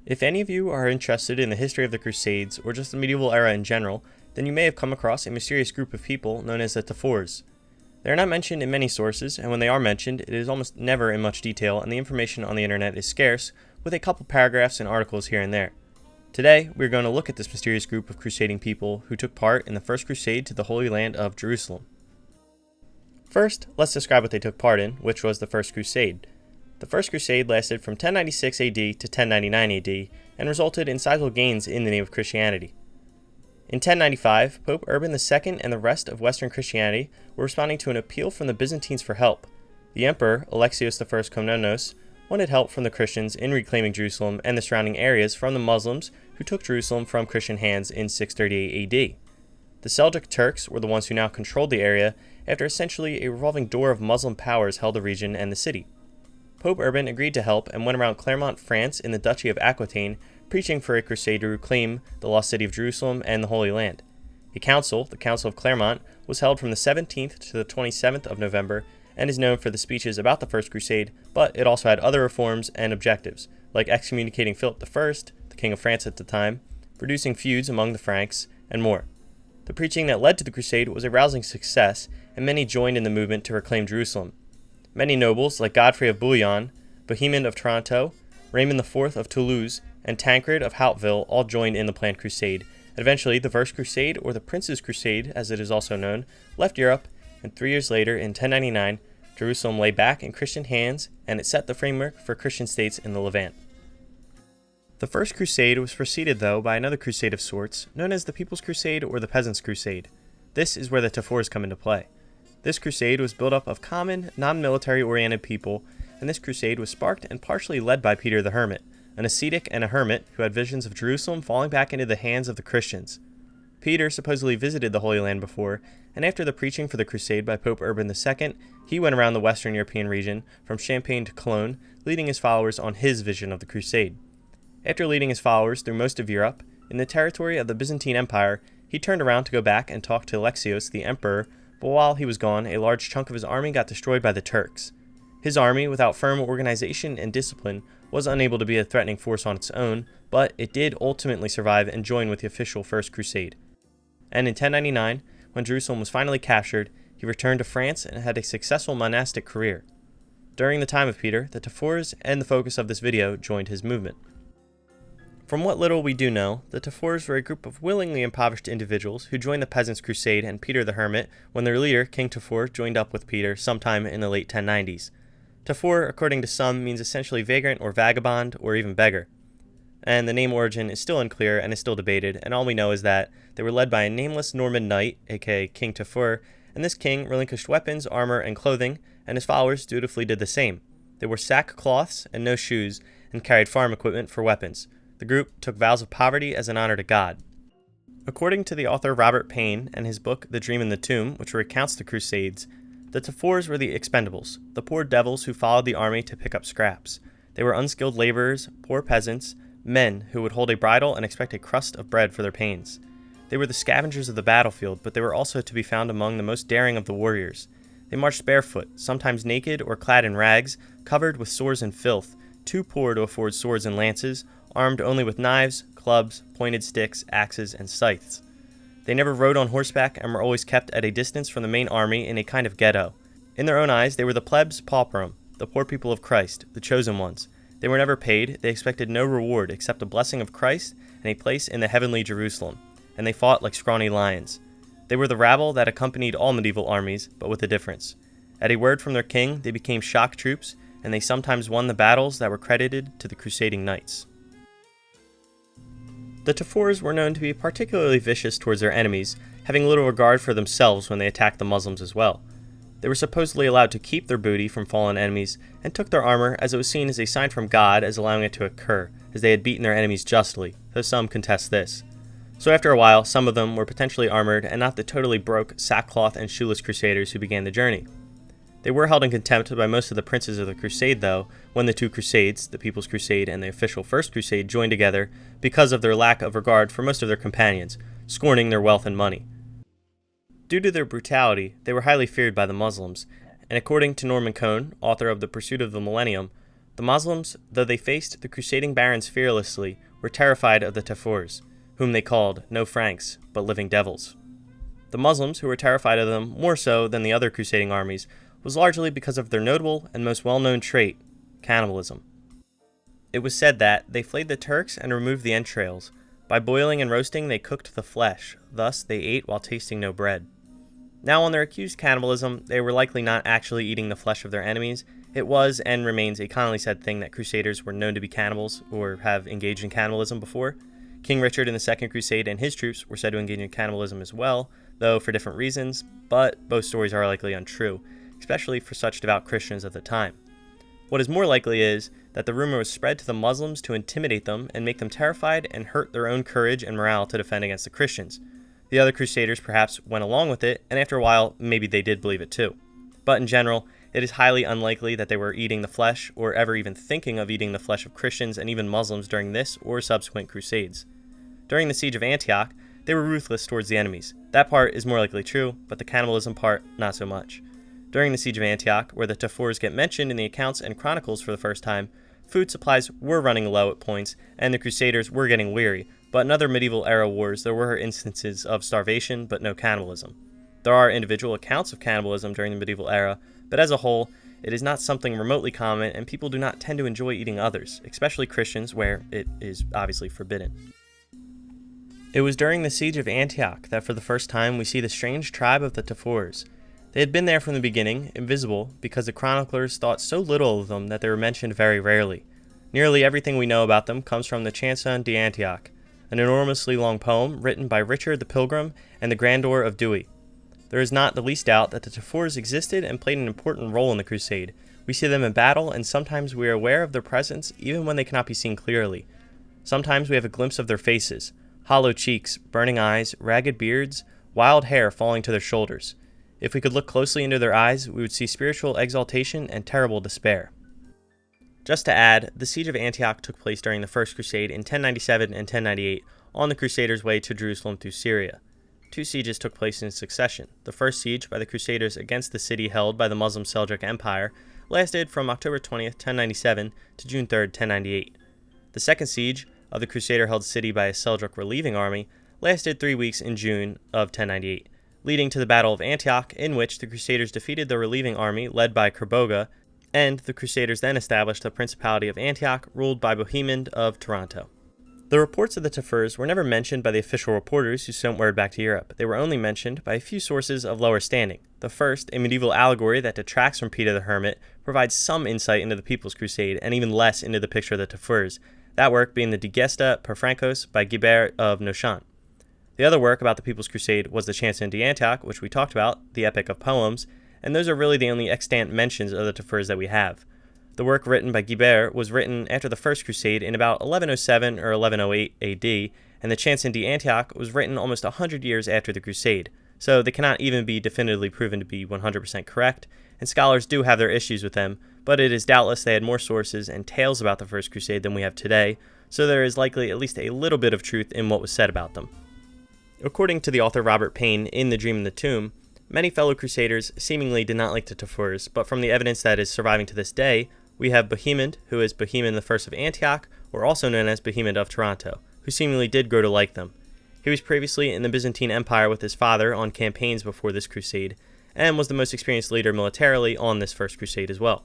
If any of you are interested in the history of the Crusades, or just the medieval era in general, then you may have come across a mysterious group of people known as the Tafurs. They are not mentioned in many sources, and when they are mentioned, it is almost never in much detail, and the information on the internet is scarce, with a couple paragraphs and articles here and there. Today, we are going to look at this mysterious group of crusading people who took part in the First Crusade to the Holy Land of Jerusalem. First, let's describe what they took part in, which was the First Crusade. The First Crusade lasted from 1096 AD to 1099 AD, and resulted in sizable gains in the name of Christianity. In 1095, Pope Urban II and the rest of Western Christianity were responding to an appeal from the Byzantines for help. The Emperor, Alexios I Komnenos, wanted help from the Christians in reclaiming Jerusalem and the surrounding areas from the Muslims who took Jerusalem from Christian hands in 638 AD. The Seljuk Turks were the ones who now controlled the area after essentially a revolving door of Muslim powers held the region and the city. Pope Urban agreed to help and went around Clermont, France in the Duchy of Aquitaine, preaching for a crusade to reclaim the lost city of Jerusalem and the Holy Land. A council, the Council of Clermont, was held from the 17th to the 27th of November and is known for the speeches about the First Crusade, but it also had other reforms and objectives, like excommunicating Philip I, the King of France at the time, reducing feuds among the Franks, and more. The preaching that led to the crusade was a rousing success, and many joined in the movement to reclaim Jerusalem. Many nobles, like Godfrey of Bouillon, Bohemond of Toronto, Raymond IV of Toulouse, and Tancred of Hauteville all joined in the planned crusade. Eventually, the First Crusade, or the Prince's Crusade as it is also known, left Europe, and 3 years later, in 1099, Jerusalem lay back in Christian hands, and it set the framework for Christian states in the Levant. The First Crusade was preceded, though, by another crusade of sorts, known as the People's Crusade or the Peasants' Crusade. This is where the Tafurs come into play. This crusade was built up of common, non-military-oriented people, and this crusade was sparked and partially led by Peter the Hermit, an ascetic and a hermit who had visions of Jerusalem falling back into the hands of the Christians. Peter supposedly visited the Holy Land before, and after the preaching for the crusade by Pope Urban II, he went around the Western European region, from Champagne to Cologne, leading his followers on his vision of the crusade. After leading his followers through most of Europe, in the territory of the Byzantine Empire, he turned around to go back and talk to Alexios, the emperor, but while he was gone, a large chunk of his army got destroyed by the Turks. His army, without firm organization and discipline, was unable to be a threatening force on its own, but it did ultimately survive and join with the official First Crusade. And in 1099, when Jerusalem was finally captured, he returned to France and had a successful monastic career. During the time of Peter, the Tafurs and the focus of this video joined his movement. From what little we do know, the Tafurs were a group of willingly impoverished individuals who joined the Peasants' Crusade and Peter the Hermit when their leader, King Tafur, joined up with Peter sometime in the late 1090s. Tafur, according to some, means essentially vagrant or vagabond or even beggar. And the name origin is still unclear and is still debated, and all we know is that they were led by a nameless Norman knight, aka King Tafur, and this king relinquished weapons, armor, and clothing, and his followers dutifully did the same. They wore sackcloths and no shoes, and carried farm equipment for weapons. The group took vows of poverty as an honor to God. According to the author Robert Payne and his book The Dream in the Tomb, which recounts the Crusades, the Tafurs were the expendables, the poor devils who followed the army to pick up scraps. They were unskilled laborers, poor peasants, men who would hold a bridle and expect a crust of bread for their pains. They were the scavengers of the battlefield, but they were also to be found among the most daring of the warriors. They marched barefoot, sometimes naked or clad in rags, covered with sores and filth, too poor to afford swords and lances, armed only with knives, clubs, pointed sticks, axes, and scythes. They never rode on horseback and were always kept at a distance from the main army in a kind of ghetto. In their own eyes, they were the plebs pauperum, the poor people of Christ, the chosen ones. They were never paid, they expected no reward except a blessing of Christ and a place in the heavenly Jerusalem, and they fought like scrawny lions. They were the rabble that accompanied all medieval armies, but with a difference. At a word from their king, they became shock troops, and they sometimes won the battles that were credited to the crusading knights. The Tafurs were known to be particularly vicious towards their enemies, having little regard for themselves when they attacked the Muslims as well. They were supposedly allowed to keep their booty from fallen enemies, and took their armor as it was seen as a sign from God as allowing it to occur, as they had beaten their enemies justly, though some contest this. So after a while, some of them were potentially armored, and not the totally broke, sackcloth and shoeless crusaders who began the journey. They were held in contempt by most of the princes of the Crusade, though, when the two Crusades, the People's Crusade and the official First Crusade, joined together because of their lack of regard for most of their companions, scorning their wealth and money. Due to their brutality, they were highly feared by the Muslims, and according to Norman Cohn, author of The Pursuit of the Millennium, The Muslims, though they faced the crusading barons fearlessly, were terrified of the Tafurs, whom they called no Franks, but living devils. The Muslims, who were terrified of them more so than the other crusading armies, was largely because of their notable and most well-known trait, cannibalism. It was said that they flayed the Turks and removed the entrails. By boiling and roasting, they cooked the flesh, thus they ate while tasting no bread. Now, on their accused cannibalism, they were likely not actually eating the flesh of their enemies. It was and remains a commonly said thing that Crusaders were known to be cannibals or have engaged in cannibalism before. King Richard in the Second Crusade and his troops were said to engage in cannibalism as well, though for different reasons, but both stories are likely untrue, especially for such devout Christians of the time. What is more likely is that the rumor was spread to the Muslims to intimidate them and make them terrified and hurt their own courage and morale to defend against the Christians. The other Crusaders perhaps went along with it, and after a while, maybe they did believe it too. But in general, it is highly unlikely that they were eating the flesh or ever even thinking of eating the flesh of Christians and even Muslims during this or subsequent Crusades. During the siege of Antioch, they were ruthless towards the enemies. That part is more likely true, but the cannibalism part, not so much. During the siege of Antioch, where the Tafurs get mentioned in the accounts and chronicles for the first time, food supplies were running low at points, and the Crusaders were getting weary, but in other medieval era wars there were instances of starvation but no cannibalism. There are individual accounts of cannibalism during the medieval era, but as a whole, it is not something remotely common, and people do not tend to enjoy eating others, especially Christians, where it is obviously forbidden. It was during the siege of Antioch that for the first time we see the strange tribe of the Tafurs. They had been there from the beginning, invisible, because the chroniclers thought so little of them that they were mentioned very rarely. Nearly everything we know about them comes from the Chanson d'Antioch, an enormously long poem written by Richard the Pilgrim and the grandeur of Dewey. There is not the least doubt that the Tafurs existed and played an important role in the Crusade. We see them in battle, and sometimes we are aware of their presence even when they cannot be seen clearly. Sometimes we have a glimpse of their faces, hollow cheeks, burning eyes, ragged beards, wild hair falling to their shoulders. If we could look closely into their eyes, we would see spiritual exaltation and terrible despair. Just to add, the siege of Antioch took place during the First Crusade in 1097 and 1098 on the Crusaders' way to Jerusalem through Syria. Two sieges took place in succession. The first siege by the Crusaders against the city held by the Muslim Seljuk Empire lasted from October 20th, 1097 to June 3rd, 1098. The second siege of the Crusader-held city by a Seljuk relieving army lasted 3 weeks in June of 1098. Leading to the Battle of Antioch, in which the Crusaders defeated the relieving army led by Kerboga, and the Crusaders then established the Principality of Antioch, ruled by Bohemond of Taranto. The reports of the Tafurs were never mentioned by the official reporters who sent word back to Europe. They were only mentioned by a few sources of lower standing. The first, a medieval allegory that detracts from Peter the Hermit, provides some insight into the People's Crusade, and even less into the picture of the Tafurs, that work being the Gesta per Francos by Guibert of Nochant. The other work about the People's Crusade was the Chanson d'Antioch, which we talked about, the epic of poems, and those are really the only extant mentions of the Tafurs that we have. The work written by Guibert was written after the First Crusade in about 1107 or 1108 AD, and the Chanson d'Antioch was written almost 100 years after the Crusade, so they cannot even be definitively proven to be 100% correct, and scholars do have their issues with them, but it is doubtless they had more sources and tales about the First Crusade than we have today, so there is likely at least a little bit of truth in what was said about them. According to the author Robert Payne in The Dream in the Tomb, many fellow Crusaders seemingly did not like the Tafurs, but from the evidence that is surviving to this day, we have Bohemond, who is Bohemond I of Antioch, or also known as Bohemond of Taranto, who seemingly did grow to like them. He was previously in the Byzantine Empire with his father on campaigns before this crusade, and was the most experienced leader militarily on this first crusade as well.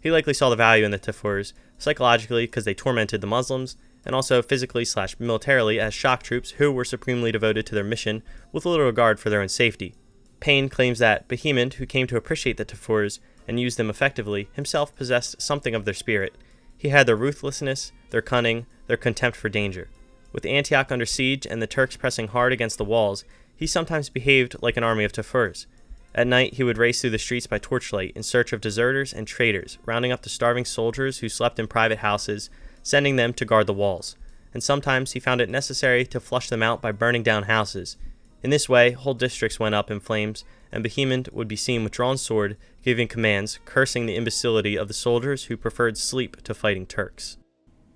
He likely saw the value in the Tafurs, psychologically because they tormented the Muslims, and also physically/militarily as shock troops who were supremely devoted to their mission with little regard for their own safety. Payne claims that Bohemond, who came to appreciate the Tafurs and used them effectively, himself possessed something of their spirit. He had their ruthlessness, their cunning, their contempt for danger. With Antioch under siege and the Turks pressing hard against the walls, he sometimes behaved like an army of Tafurs. At night, he would race through the streets by torchlight in search of deserters and traitors, rounding up the starving soldiers who slept in private houses, sending them to guard the walls. And sometimes he found it necessary to flush them out by burning down houses. In this way, whole districts went up in flames, and Bohemond would be seen with drawn sword, giving commands, cursing the imbecility of the soldiers who preferred sleep to fighting Turks.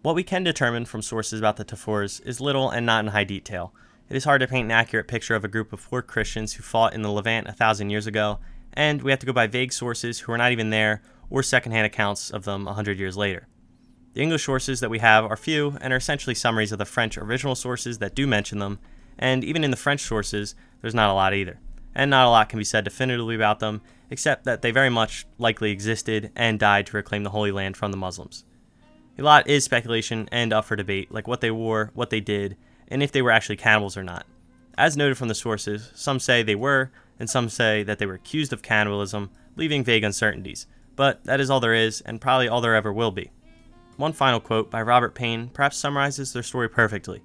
What we can determine from sources about the Tafurs is little and not in high detail. It is hard to paint an accurate picture of a group of poor Christians who fought in the Levant 1,000 years ago, and we have to go by vague sources who were not even there or secondhand accounts of them 100 years later. The English sources that we have are few and are essentially summaries of the French original sources that do mention them, and even in the French sources, there's not a lot either. And not a lot can be said definitively about them, except that they very much likely existed and died to reclaim the Holy Land from the Muslims. A lot is speculation and up for debate, like what they wore, what they did, and if they were actually cannibals or not. As noted from the sources, some say they were, and some say that they were accused of cannibalism, leaving vague uncertainties. But that is all there is, and probably all there ever will be. One final quote by Robert Payne perhaps summarizes their story perfectly.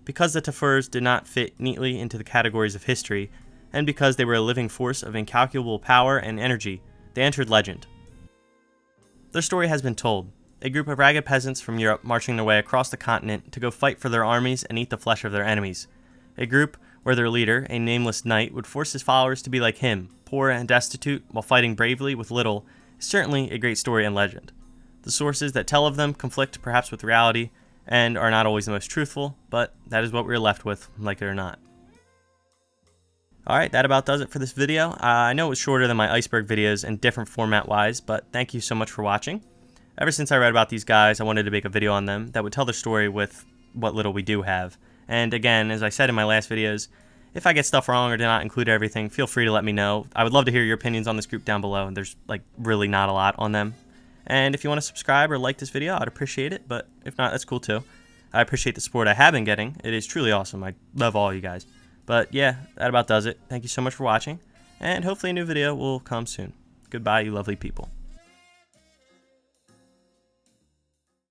Because the Tafurs did not fit neatly into the categories of history, and because they were a living force of incalculable power and energy, they entered legend. Their story has been told. A group of ragged peasants from Europe marching their way across the continent to go fight for their armies and eat the flesh of their enemies. A group where their leader, a nameless knight, would force his followers to be like him, poor and destitute, while fighting bravely with little, is certainly a great story and legend. The sources that tell of them conflict perhaps with reality, and are not always the most truthful, but that is what we're left with, like it or not. Alright, that about does it for this video. I know it was shorter than my iceberg videos and different format-wise, but thank you so much for watching. Ever since I read about these guys, I wanted to make a video on them that would tell their story with what little we do have. And again, as I said in my last videos, if I get stuff wrong or did not include everything, feel free to let me know. I would love to hear your opinions on this group down below, and there's like really not a lot on them. And if you want to subscribe or like this video, I'd appreciate it, but if not, that's cool too. I appreciate the support I have been getting. It is truly awesome. I love all you guys. But yeah, that about does it. Thank you so much for watching, and hopefully a new video will come soon. Goodbye, you lovely people.